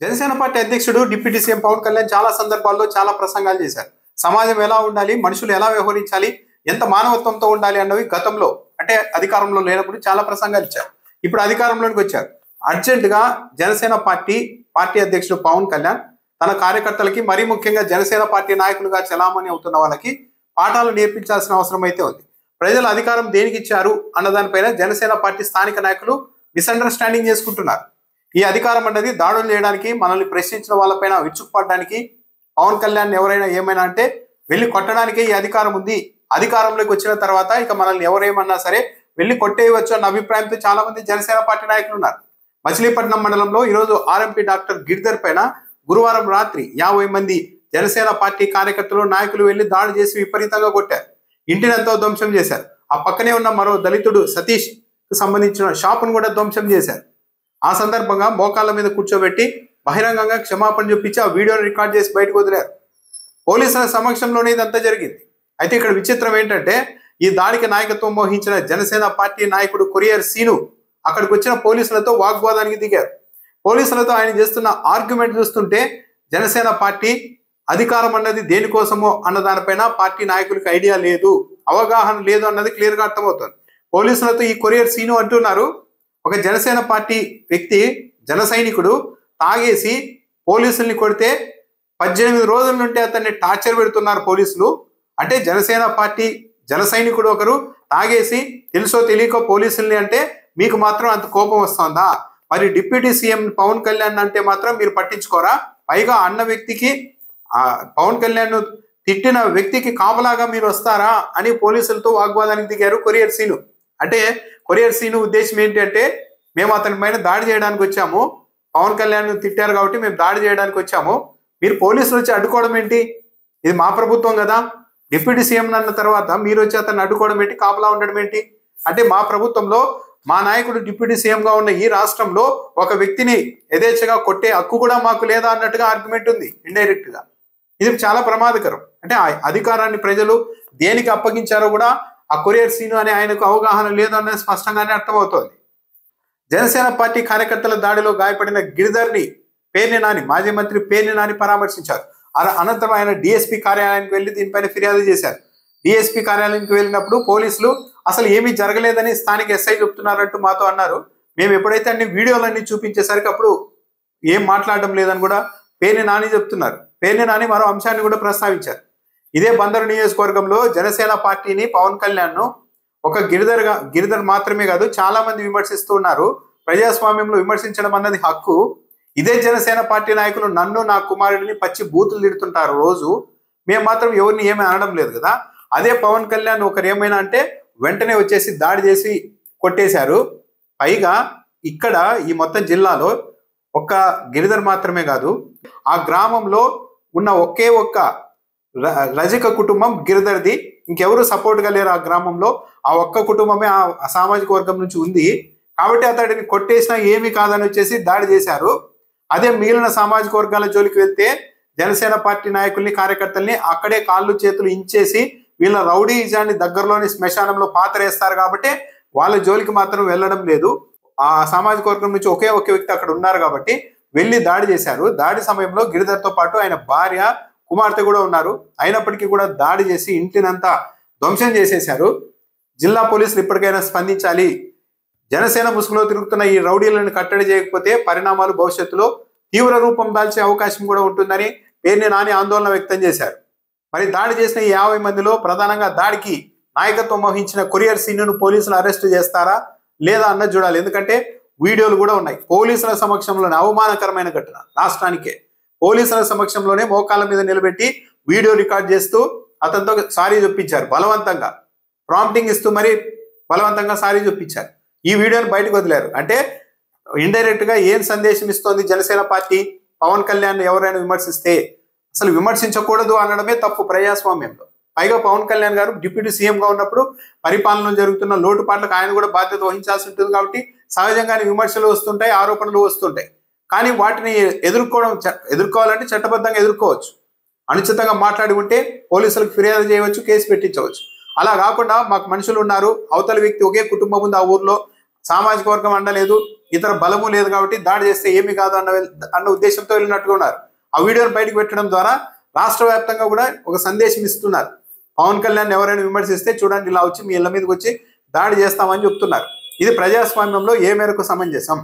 Janasena party అధ్యక్షుడు deputy CM Pawan Kalyan చాలా సందర్భాల్లో చాలా ప్రసంగాలు చేశారు. సమాజం ఎలా ఉండాలి, మనుషులు ఎలా వ్యవహరించాలి, ఎంత మానవత్వంతో ఉండాలి అన్నవి గతంలో అంటే అధికారంలో లేనప్పుడు చాలా ప్రసంగాలు ఇచ్చారు. ఇప్పుడు అధికారంలోకి వచ్చారు. అర్జెంట్ గా జనసేన పార్టీ అధ్యక్షుడు పవన్ కళ్యాణ్ తన కార్యకర్తలకి, మరీ ముఖ్యంగా జనసేన పార్టీ నాయకులుగా చలామణి అవుతున్న వాళ్ళకి పాఠాలు నేర్పించాల్సిన అవసరం అయితే ఉంది. ప్రజలు అధికారం దేనికి ఇచ్చారు అన్న దానిపైన జనసేన పార్టీ స్థానిక నాయకులు మిస్అండర్స్టాండింగ్ చేసుకుంటున్నారు. ఈ అధికారం అన్నది దాడులు చేయడానికి, మనల్ని ప్రశ్నించిన వాళ్ళపైన విరుచుకుపడడానికి, పవన్ కళ్యాణ్ ఎవరైనా ఏమైనా అంటే వెళ్ళి కొట్టడానికే ఈ అధికారం ఉంది. అధికారంలోకి వచ్చిన తర్వాత ఇక మనల్ని ఎవరేమన్నా సరే వెళ్ళి కొట్టేయవచ్చు అన్న అభిప్రాయంతో చాలా మంది జనసేన పార్టీ నాయకులు ఉన్నారు. మచిలీపట్నం మండలంలో ఈరోజు ఆర్ఎంపీ డాక్టర్ గిరిధర్ పైన గురువారం రాత్రి 50 మంది జనసేన పార్టీ కార్యకర్తలు, నాయకులు వెళ్లి దాడి చేసి విపరీతంగా కొట్టారు. ఇంటినంతా ధ్వంసం చేశారు. ఆ పక్కనే ఉన్న మరో దళితుడు సతీష్ కు సంబంధించిన షాపును కూడా ధ్వంసం చేశారు. ఆ సందర్భంగా మోకాళ్ళ మీద కూర్చోబెట్టి బహిరంగంగా క్షమాపణ చూపించి ఆ వీడియోని రికార్డ్ చేసి బయటకు వదిలారు. పోలీసుల సమక్షంలోనే ఇదంతా జరిగింది. అయితే ఇక్కడ విచిత్రం ఏంటంటే, ఈ దాడికి నాయకత్వం వహించిన జనసేన పార్టీ నాయకుడు కొరియర్ సీను అక్కడికి వచ్చిన పోలీసులతో వాగ్వాదానికి దిగారు. పోలీసులతో ఆయన చేస్తున్న ఆర్గ్యుమెంట్ చూస్తుంటే జనసేన పార్టీ అధికారం అన్నది దేనికోసమో అన్న దానిపైన పార్టీ నాయకులకు ఐడియా లేదు, అవగాహన లేదు అన్నది క్లియర్ గా అర్థమవుతుంది. పోలీసులతో ఈ కొరియర్ సీను అంటున్నారు, ఒక జనసేన పార్టీ వ్యక్తి, జన సైనికుడు తాగేసి పోలీసుల్ని కొడితే 18 రోజుల నుండి అతన్ని టార్చర్ పెడుతున్నారు పోలీసులు. అంటే జనసేన పార్టీ జన సైనికుడు ఒకరు తాగేసి తెలుసో తెలియకో పోలీసుల్ని అంటే మీకు మాత్రం అంత కోపం వస్తుందా? మరి డిప్యూటీ సీఎం పవన్ కళ్యాణ్ అంటే మాత్రం మీరు పట్టించుకోరా? పైగా అన్న వ్యక్తికి, పవన్ కళ్యాణ్ తిట్టిన వ్యక్తికి కాపలాగా మీరు వస్తారా అని పోలీసులతో వాగ్వాదానికి దిగారు కొరియర్ సీను. అంటే కొరియర్ సీను ఉద్దేశం ఏంటి అంటే, మేము అతని పైన దాడి చేయడానికి వచ్చాము, పవన్ కళ్యాణ్ తిట్టారు కాబట్టి మేము దాడి చేయడానికి వచ్చాము, మీరు పోలీసులు వచ్చి అడ్డుకోవడం ఏంటి? ఇది మా ప్రభుత్వం కదా, డిప్యూటీ సీఎం అన్న తర్వాత మీరు వచ్చి అతన్ని అడ్డుకోవడం ఏంటి, కాపలా ఉండడం ఏంటి? అంటే మా ప్రభుత్వంలో మా నాయకుడు డిప్యూటీ సీఎంగా ఉన్న ఈ రాష్ట్రంలో ఒక వ్యక్తిని యథేచ్ఛగా కొట్టే హక్కు కూడా మాకు లేదా అన్నట్టుగా ఆర్గ్యుమెంట్ ఉంది ఇండైరెక్ట్ గా. ఇది చాలా ప్రమాదకరం. అంటే ఆ అధికారాన్ని ప్రజలు దేనికి అప్పగించారో కూడా ఆ కొరియర్ సీను అనే ఆయనకు అవగాహన లేదు అన్నది స్పష్టంగానే అర్థమవుతోంది. జనసేన పార్టీ కార్యకర్తల దాడిలో గాయపడిన గిరిధర్ని పేర్ని నాని, మాజీ మంత్రి పేర్ని నాని పరామర్శించారు. అనంతరం ఆయన డిఎస్పీ కార్యాలయానికి వెళ్లి దీనిపైన ఫిర్యాదు చేశారు. డిఎస్పీ కార్యాలయానికి వెళ్ళినప్పుడు పోలీసులు అసలు ఏమీ జరగలేదని స్థానిక ఎస్ఐ చెప్తున్నారంటూ మాతో అన్నారు. మేము ఎప్పుడైతే అన్ని వీడియోలన్నీ చూపించేసరికి అప్పుడు ఏం మాట్లాడడం లేదని కూడా పేర్ని నాని చెప్తున్నారు. పేర్ని నాని మరో అంశాన్ని కూడా ప్రస్తావించారు. ఇదే బందరు నియోజకవర్గంలో జనసేన పార్టీని, పవన్ కళ్యాణ్ ను ఒక గిరిధర్ మాత్రమే కాదు చాలా మంది విమర్శిస్తూ ఉన్నారు. ప్రజాస్వామ్యంలో విమర్శించడం అన్నది హక్కు. ఇదే జనసేన పార్టీ నాయకులు నన్ను, నా కుమారుడిని పచ్చి బూతులు తిడుతుంటారు రోజు, మేము మాత్రం ఎవరిని ఏమీ అనడం లేదు కదా. అదే పవన్ కళ్యాణ్ ఒకరు ఏమైనా అంటే వెంటనే వచ్చేసి దాడి చేసి కొట్టేశారు. పైగా ఇక్కడ ఈ మొత్తం జిల్లాలో ఒక్క గిరిధర్ మాత్రమే కాదు, ఆ గ్రామంలో ఉన్న ఒకే ఒక్క రజక కుటుంబం గిరిధర్ది, ఇంకెవరు సపోర్ట్ గా లేరు ఆ గ్రామంలో. ఆ ఒక్క కుటుంబమే ఆ సామాజిక వర్గం నుంచి ఉంది కాబట్టి అతడిని కొట్టేసినా ఏమీ కాదని వచ్చేసి దాడి చేశారు. అదే మిగిలిన సామాజిక వర్గాల జోలికి వెళ్తే జనసేన పార్టీ నాయకుల్ని, కార్యకర్తల్ని అక్కడే కాళ్ళు చేతులు ఇంచేసి వీళ్ళ రౌడీజాన్ని దగ్గరలోని శ్మశానంలో పాతరేస్తారు కాబట్టి వాళ్ళ జోలికి మాత్రం వెళ్ళడం లేదు. ఆ సామాజిక వర్గం నుంచి ఒకే ఒక వ్యక్తి అక్కడ ఉన్నారు కాబట్టి వెళ్ళి దాడి చేశారు. దాడి సమయంలో గిరిధర్తో పాటు ఆయన భార్య, కుమార్తె కూడా ఉన్నారు. అయినప్పటికీ కూడా దాడి చేసి ఇంటినంతా ధ్వంసం చేసేశారు. జిల్లా పోలీసులు ఇప్పటికైనా స్పందించాలి. జనసేన ముసుగులో తిరుగుతున్న ఈ రౌడీలను కట్టడి చేయకపోతే పరిణామాలు భవిష్యత్తులో తీవ్ర రూపం దాల్చే అవకాశం కూడా ఉంటుందని పేర్ని నాని ఆందోళన వ్యక్తం చేశారు. మరి దాడి చేసిన ఈ 50 మందిలో ప్రధానంగా దాడికి నాయకత్వం వహించిన కొరియర్ సీనును పోలీసులు అరెస్టు చేస్తారా లేదా అన్నది చూడాలి. ఎందుకంటే వీడియోలు కూడా ఉన్నాయి. పోలీసుల సమక్షంలోనే అవమానకరమైన ఘటన, రాష్ట్రానికే పోలీసుల సమక్షంలోనే మోకాళ్ళ మీద నిలబెట్టి వీడియో రికార్డ్ చేస్తూ అతనితో సారీ చెప్పించారు. బలవంతంగా ప్రాంప్టింగ్ ఇస్తూ మరి బలవంతంగా సారీ చెప్పించారు. ఈ వీడియోని బయటకు వదిలారు. అంటే ఇండైరెక్ట్ గా ఏం సందేశం ఇస్తోంది జనసేన పార్టీ? పవన్ కళ్యాణ్ ఎవరైనా విమర్శిస్తే అసలు విమర్శించకూడదు అనడమే తప్పు ప్రజాస్వామ్యంలో. పైగా పవన్ కళ్యాణ్ గారు డిప్యూటీ సీఎం గా ఉన్నప్పుడు పరిపాలనలో జరుగుతున్న లోటుపాట్లకు ఆయన కూడా బాధ్యత వహించాల్సి ఉంటుంది కాబట్టి సహజంగానే విమర్శలు వస్తుంటాయి, ఆరోపణలు వస్తుంటాయి. కానీ వాటిని ఎదుర్కోవాలంటే చట్టబద్ధంగా ఎదుర్కోవచ్చు. అనుచితంగా మాట్లాడి ఉంటే పోలీసులకు ఫిర్యాదు చేయవచ్చు, కేసు పెట్టించవచ్చు. అలా కాకుండా మాకు మనుషులు ఉన్నారు, అవతల వ్యక్తి ఒకే కుటుంబం ఉంది, ఆ ఊర్లో సామాజిక వర్గం అండలేదు, ఇతర బలము లేదు కాబట్టి దాడి చేస్తే ఏమి కాదు అన్న ఉద్దేశంతో వెళ్ళినట్టుగా ఉన్నారు. ఆ వీడియోని బయటకు పెట్టడం ద్వారా రాష్ట్ర వ్యాప్తంగా కూడా ఒక సందేశం ఇస్తున్నారు. పవన్ కళ్యాణ్ ఎవరైనా విమర్శిస్తే చూడండి ఇలా వచ్చి మీ ఇళ్ల మీదకి వచ్చి దాడి చేస్తామని చెప్తున్నారు. ఇది ప్రజాస్వామ్యంలో ఏ మేరకు సమంజసం?